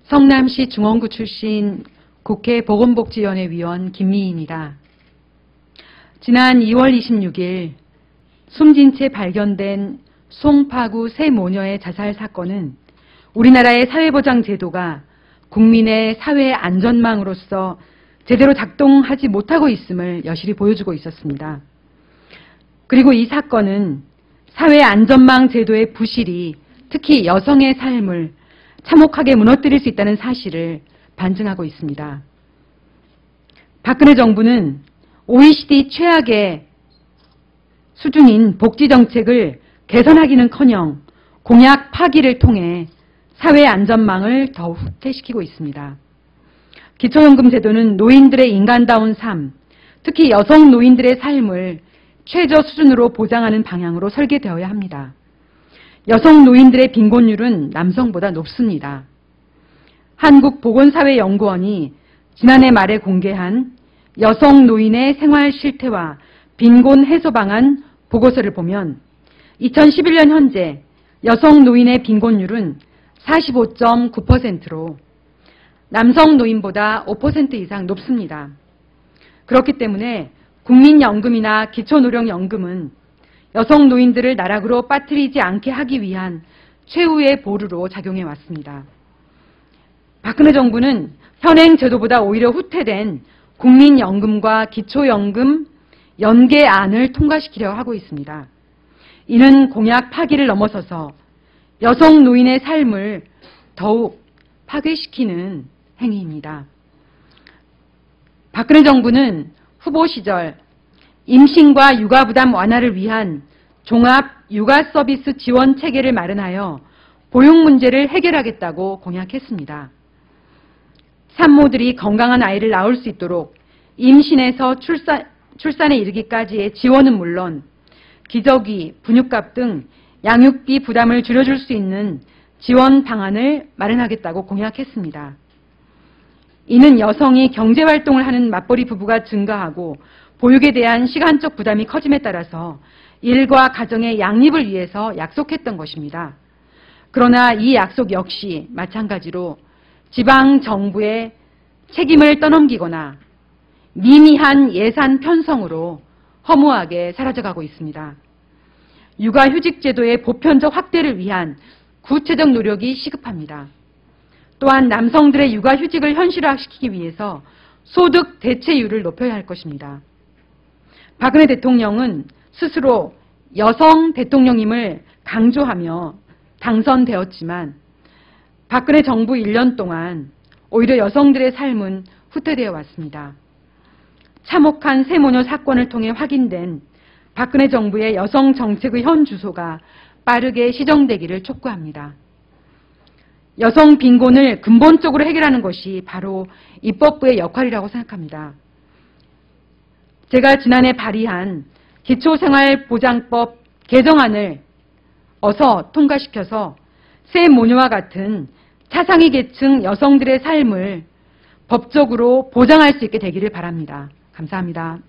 성남시 중원구 출신 국회 보건복지위원회 위원 김미희입니다. 지난 2월 26일 숨진 채 발견된 송파구 세 모녀의 자살 사건은 우리나라의 사회보장 제도가 국민의 사회 안전망으로서 제대로 작동하지 못하고 있음을 여실히 보여주고 있었습니다. 그리고 이 사건은 사회 안전망 제도의 부실이 특히 여성의 삶을 참혹하게 무너뜨릴 수 있다는 사실을 반증하고 있습니다. 박근혜 정부는 OECD 최악의 수준인 복지정책을 개선하기는커녕 공약 파기를 통해 사회 안전망을 더욱 후퇴시키고 있습니다. 기초연금 제도는 노인들의 인간다운 삶, 특히 여성 노인들의 삶을 최저 수준으로 보장하는 방향으로 설계되어야 합니다. 여성 노인들의 빈곤율은 남성보다 높습니다. 한국보건사회연구원이 지난해 말에 공개한 여성 노인의 생활 실태와 빈곤 해소 방안 보고서를 보면 2011년 현재 여성 노인의 빈곤율은 45.9%로 남성 노인보다 5% 이상 높습니다. 그렇기 때문에 국민연금이나 기초노령연금은 여성 노인들을 나락으로 빠뜨리지 않게 하기 위한 최후의 보루로 작용해 왔습니다. 박근혜 정부는 현행 제도보다 오히려 후퇴된 국민연금과 기초연금 연계안을 통과시키려 하고 있습니다. 이는 공약 파기를 넘어서서 여성 노인의 삶을 더욱 파괴시키는 행위입니다. 박근혜 정부는 후보 시절 임신과 육아 부담 완화를 위한 종합 육아 서비스 지원 체계를 마련하여 보육 문제를 해결하겠다고 공약했습니다. 산모들이 건강한 아이를 낳을 수 있도록 임신에서 출산에 이르기까지의 지원은 물론 기저귀, 분유값 등 양육비 부담을 줄여줄 수 있는 지원 방안을 마련하겠다고 공약했습니다. 이는 여성이 경제활동을 하는 맞벌이 부부가 증가하고 보육에 대한 시간적 부담이 커짐에 따라서 일과 가정의 양립을 위해서 약속했던 것입니다. 그러나 이 약속 역시 마찬가지로 지방정부의 책임을 떠넘기거나 미미한 예산 편성으로 허무하게 사라져가고 있습니다. 육아휴직제도의 보편적 확대를 위한 구체적 노력이 시급합니다. 또한 남성들의 육아휴직을 현실화시키기 위해서 소득 대체율을 높여야 할 것입니다. 박근혜 대통령은 스스로 여성 대통령임을 강조하며 당선되었지만 박근혜 정부 1년 동안 오히려 여성들의 삶은 후퇴되어 왔습니다. 참혹한 세모녀 사건을 통해 확인된 박근혜 정부의 여성 정책의 현 주소가 빠르게 시정되기를 촉구합니다. 여성 빈곤을 근본적으로 해결하는 것이 바로 입법부의 역할이라고 생각합니다. 제가 지난해 발의한 기초생활보장법 개정안을 어서 통과시켜서 세모녀와 같은 차상위 계층 여성들의 삶을 법적으로 보장할 수 있게 되기를 바랍니다. 감사합니다.